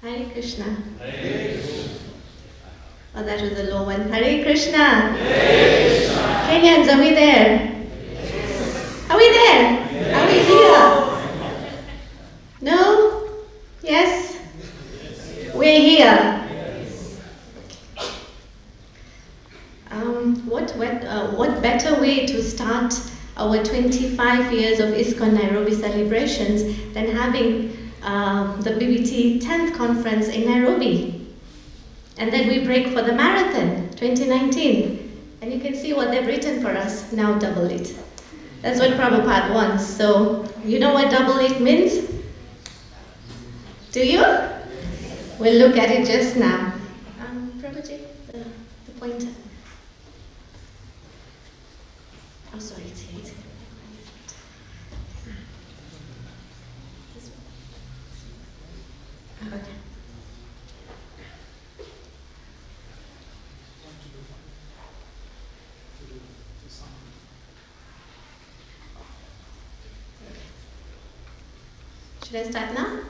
Hare Krishna. Oh, that was a low one. Hare Krishna. Hare Krishna. Kenyans, are we there? Are we there? Are we here? No? Yes? We're here. What better way to start our 25 years of ISKCON Nairobi celebrations than having the BBT 10th conference in Nairobi? And then we break for the marathon 2019. And you can see what they've written for us. Now double it. That's what Prabhupada wants. So, you know what double it means? Do you? We'll look at it just now. Prabhuji, the pointer. Oh, sorry, it's here. Okay. Should I start now?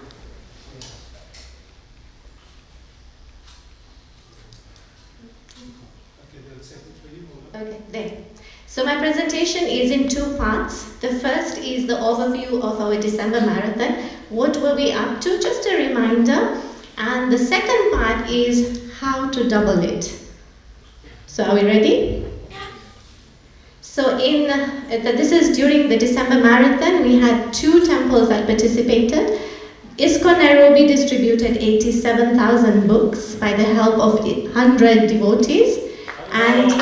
Okay, there. So my presentation is in two parts. The first is the overview of our December marathon. What were we up to? Just a reminder. And the second part is how to double it. So are we ready? So this is during the December marathon. We had 2 temples that participated. ISKCON Nairobi distributed 87,000 books by the help of 100 devotees. And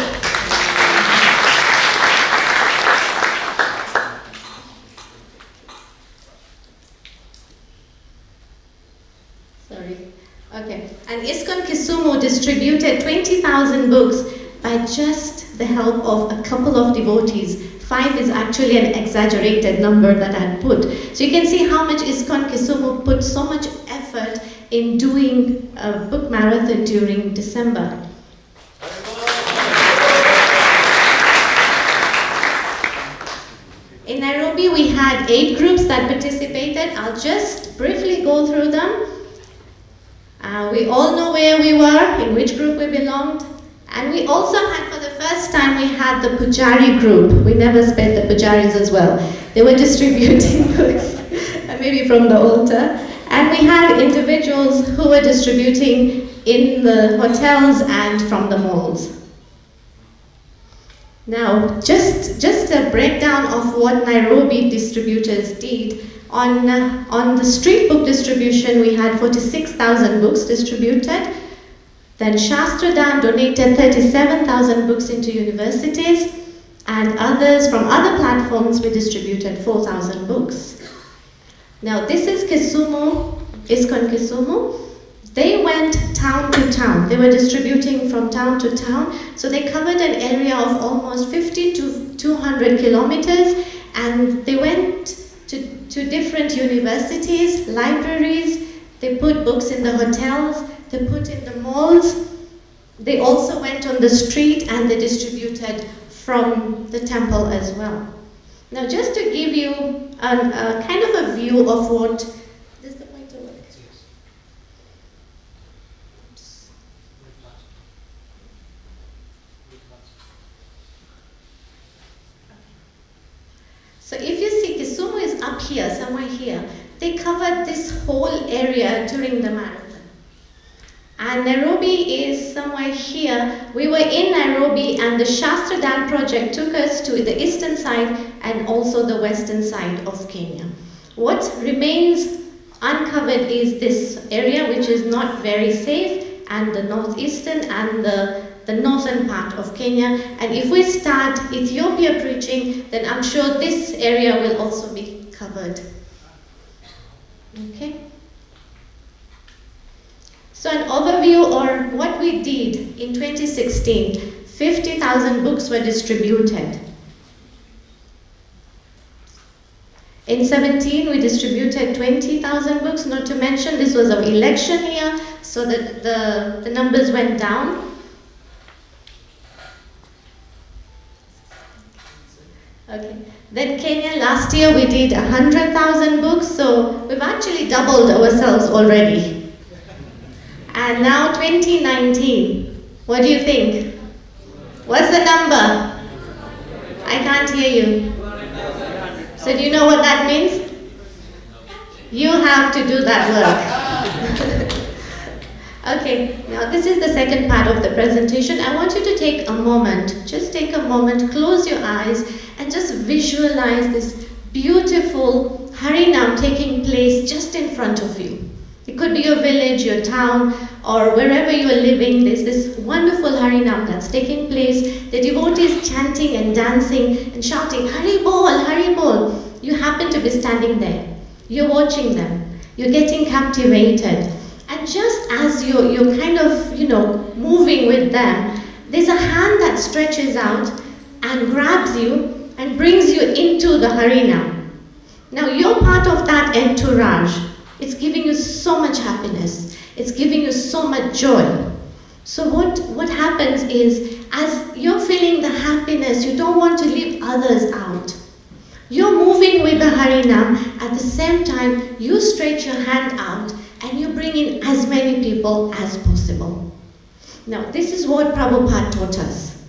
And ISKCON Kisumu distributed 20,000 books by just the help of a couple of devotees. 5 is actually an exaggerated number that I put. So you can see how much ISKCON Kisumu put so much effort in doing a book marathon during December. In Nairobi, we had 8 groups that participated. I'll just briefly go through them. We all know where we were, in which group we belonged. And we also had, for the first time, we had the Pujari group. We never spared the Pujaris as well. They were distributing books, maybe from the altar. And we had individuals who were distributing in the hotels and from the malls. Now, just a breakdown of what Nairobi distributors did. On the street book distribution, we had 46,000 books distributed. Then Shastradhan donated 37,000 books into universities, and others from other platforms, we distributed 4,000 books. Now this is Kisumu, ISKCON Kisumu. They went town to town. They were distributing from town to town. So they covered an area of almost 50 to 200 kilometers, and they went to different universities, libraries. They put books in the hotels, they put in the malls. They also went on the street and they distributed from the temple as well. Now just to give you a kind of a view of what, does the pointer work? Oops. So if you see, Kisumu is up here, somewhere here. They covered this whole area during the marathon. And Nairobi is somewhere here. We were in Nairobi, and the Shastradhan project took us to the eastern side and also the western side of Kenya. What remains uncovered is this area, which is not very safe, and the northeastern and the northern part of Kenya. And if we start Ethiopia preaching, then I'm sure this area will also be covered. Okay? So an overview or what we did in 2016, 50,000 books were distributed. In 17, we distributed 20,000 books, not to mention this was an election year, so that the numbers went down. Okay. Then Kenya, last year we did 100,000 books, so we've actually doubled ourselves already. And now 2019. What do you think? What's the number? I can't hear you. So do you know what that means? You have to do that work. Okay, now this is the second part of the presentation. I want you to take a moment, just take a moment, close your eyes and just visualize this beautiful Harinam taking place just in front of you. It could be your village, your town, or wherever you are living. There's this wonderful Harinam that's taking place. The devotees chanting and dancing and shouting, Hari Bol, Hari Bol. You happen to be standing there. You're watching them. You're getting captivated. And just as you're kind of, moving with them, there's a hand that stretches out and grabs you and brings you into the Harinam. Now you're part of that entourage. It's giving you so much happiness. It's giving you so much joy. So what happens is, as you're feeling the happiness, you don't want to leave others out. You're moving with the Harinam. At the same time, you stretch your hand out and you bring in as many people as possible. Now, this is what Prabhupada taught us.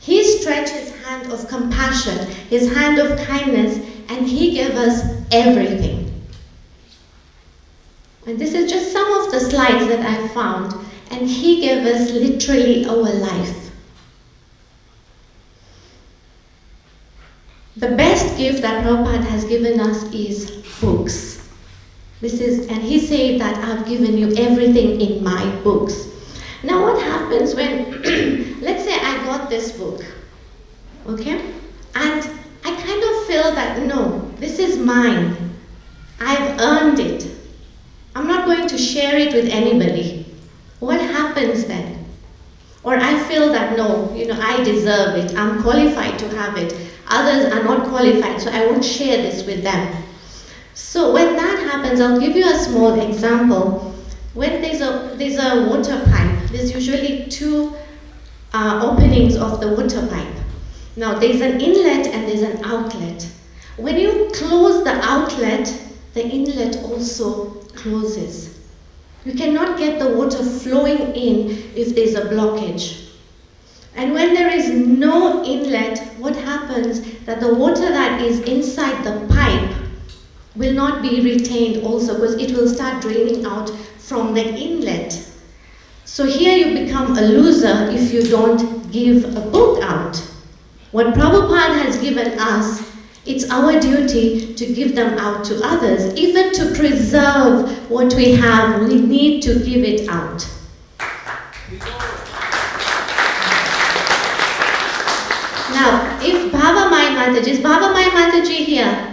He stretched his hand of compassion, his hand of kindness, and he gave us everything. And this is just some of the slides that I found, and he gave us literally our life. The best gift that Prabhupada has given us is books. And he said that I've given you everything in my books. Now what happens when, let's say I got this book, okay? And I kind of feel that, no, this is mine. I've earned it. I'm not going to share it with anybody. What happens then? Or I feel that, no, I deserve it. I'm qualified to have it. Others are not qualified, so I won't share this with them. So when that happens, I'll give you a small example. When there's a water pipe, there's usually two openings of the water pipe. Now there's an inlet and there's an outlet. When you close the outlet, the inlet also closes. You cannot get the water flowing in if there's a blockage. And when there is no inlet, what happens? That the water that is inside the pipe will not be retained also, because it will start draining out from the inlet. So here you become a loser if you don't give a book out. What Prabhupada has given us, it's our duty to give them out to others. Even to preserve what we have, we need to give it out. Now, if Baba Mai Mataji, is Baba Mai Mataji here?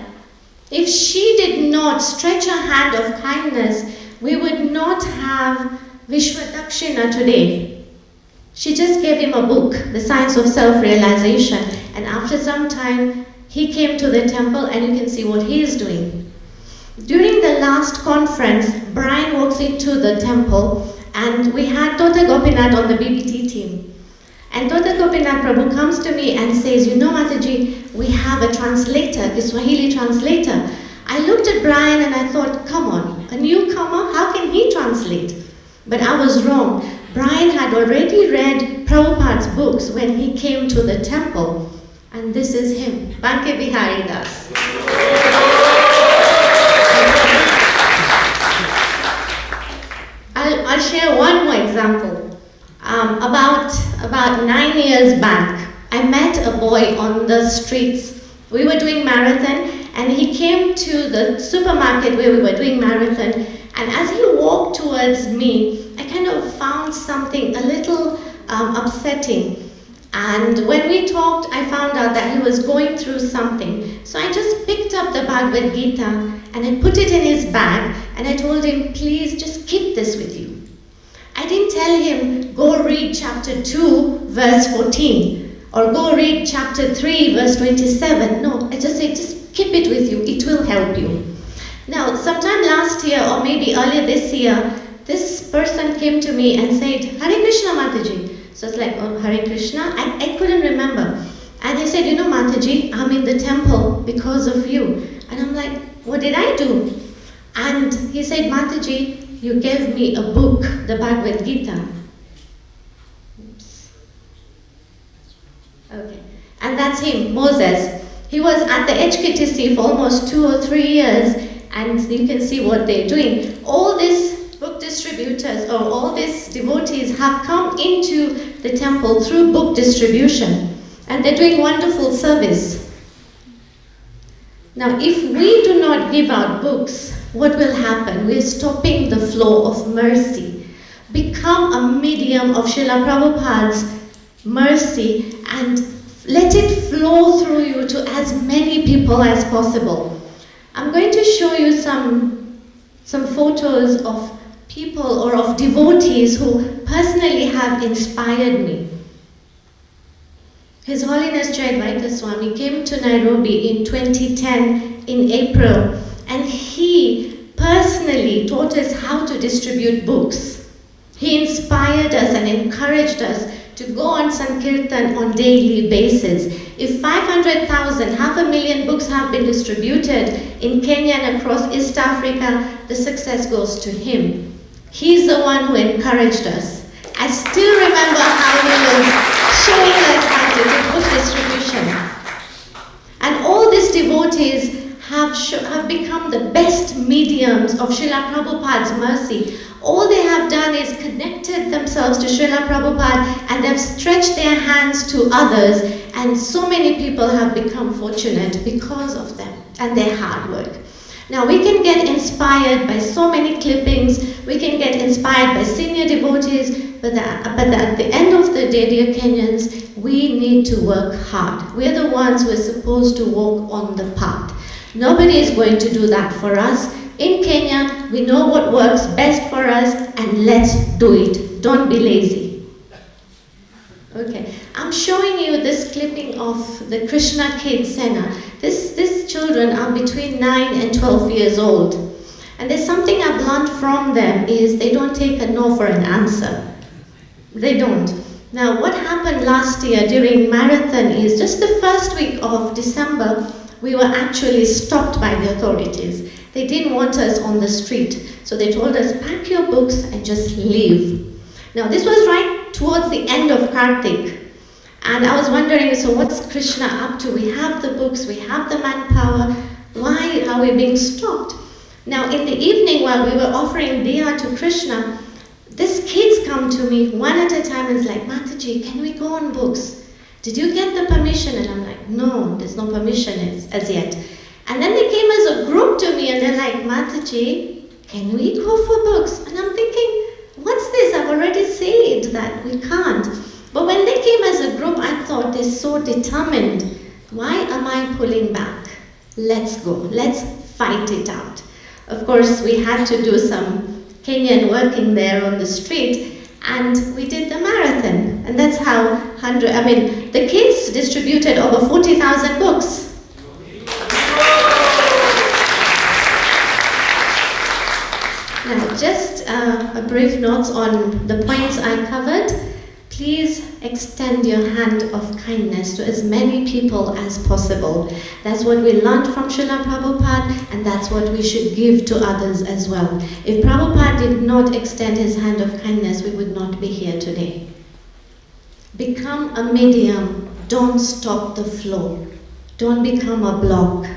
If she did not stretch her hand of kindness, we would not have Vishwadakshina today. She just gave him a book, The Science of Self-Realization, and after some time, he came to the temple and you can see what he is doing. During the last conference, Brian walks into the temple and we had Tota Gopinath on the BBT team. And Tota Gopinath Prabhu comes to me and says, Mataji, we have a translator, a Swahili translator. I looked at Brian and I thought, come on, a newcomer, how can he translate? But I was wrong. Brian had already read Prabhupada's books when he came to the temple. And this is him, Banke Bihari Das. I'll share one more example. About 9 years back, I met a boy on the streets. We were doing marathon and he came to the supermarket where we were doing marathon, and as he walked towards me, I kind of found something a little upsetting. And when we talked, I found out that he was going through something. So I just picked up the Bhagavad Gita and I put it in his bag and I told him, please just keep this with you. I didn't tell him, go read chapter 2, verse 14, or go read chapter 3, verse 27. No, I just said, just keep it with you. It will help you. Now, sometime last year, or maybe earlier this year, this person came to me and said, Hare Krishna Mataji. So it's like, oh, Hare Krishna? I couldn't remember. And he said, Mataji, I'm in the temple because of you. And I'm like, what did I do? And he said, Mataji, you gave me a book, the Bhagavad Gita. Oops. Okay. And that's him, Moses. He was at the HKTC for almost 2 or 3 years, and you can see what they're doing. All these book distributors, or all these devotees have come into the temple through book distribution, and they're doing wonderful service. Now, if we do not give out books, what will happen? We're stopping the flow of mercy. Become a medium of Srila Prabhupada's mercy and let it flow through you to as many people as possible. I'm going to show you some photos of people or of devotees who personally have inspired me. His Holiness Jai Dvaita Swami came to Nairobi in 2010 in April, and he personally taught us how to distribute books. He inspired us and encouraged us to go on Sankirtan on daily basis. If 500,000, 500,000 books have been distributed in Kenya and across East Africa, the success goes to him. He's the one who encouraged us. I still remember how he was showing us how to do book distribution. And all these devotees have become the best mediums of Srila Prabhupada's mercy. All they have done is connected themselves to Srila Prabhupada, and they've stretched their hands to others, and so many people have become fortunate because of them and their hard work. Now, we can get inspired by so many clippings, we can get inspired by senior devotees, but at the end of the day, dear Kenyans, we need to work hard. We're the ones who are supposed to walk on the path. Nobody is going to do that for us. In Kenya, we know what works best for us, and let's do it. Don't be lazy. Okay, I'm showing you this clipping of the Krishna Kids Center. These children are between 9 and 12 years old. And there's something I've learned from them is they don't take a no for an answer. They don't. Now, what happened last year during marathon is just the first week of December, we were actually stopped by the authorities. They didn't want us on the street. So they told us, pack your books and just leave. Now, this was right towards the end of Kartik. And I was wondering, so what's Krishna up to? We have the books, we have the manpower. Why are we being stopped? Now, in the evening while we were offering Diya to Krishna, these kids come to me one at a time and is like, Mataji, can we go on books? Did you get the permission? And I'm like, no, there's no permission as yet. And then they came as a group to me and they're like, Mataji, can we go for books? And I'm thinking, what's this? I've already said that we can't. But when they came as a group, I thought they're so determined. Why am I pulling back? Let's go. Let's fight it out. Of course, we had to do some Kenyan working there on the street, and we did the marathon. And that's how the kids distributed over 40,000 books. Now, just a brief note on the points I covered. Please extend your hand of kindness to as many people as possible. That's what we learned from Srila Prabhupada, and that's what we should give to others as well. If Prabhupada did not extend his hand of kindness, we would not be here today. Become a medium. Don't stop the flow. Don't become a block.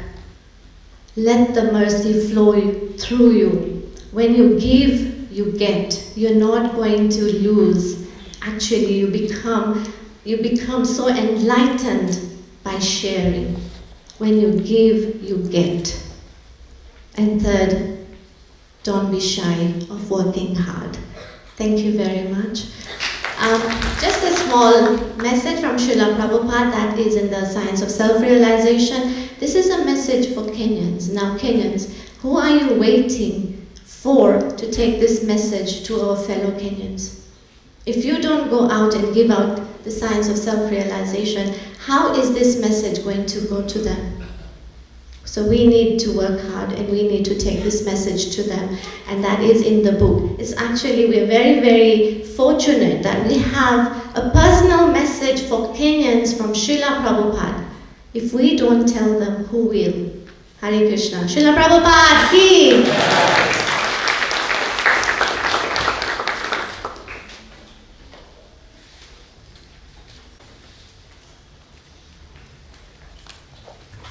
Let the mercy flow through you. When you give, you get. You're not going to lose. Actually, you become so enlightened by sharing. When you give, you get. And third, don't be shy of working hard. Thank you very much. Just a small message from Srila Prabhupada that is in the Science of Self-Realization. This is a message for Kenyans. Now, Kenyans, who are you waiting for to take this message to our fellow Kenyans? If you don't go out and give out the science of self-realization, how is this message going to go to them? So we need to work hard and we need to take this message to them. And that is in the book. It's actually, we're very, very fortunate that we have a personal message for Kenyans from Srila Prabhupada. If we don't tell them, who will? Hare Krishna. Srila Prabhupada ki!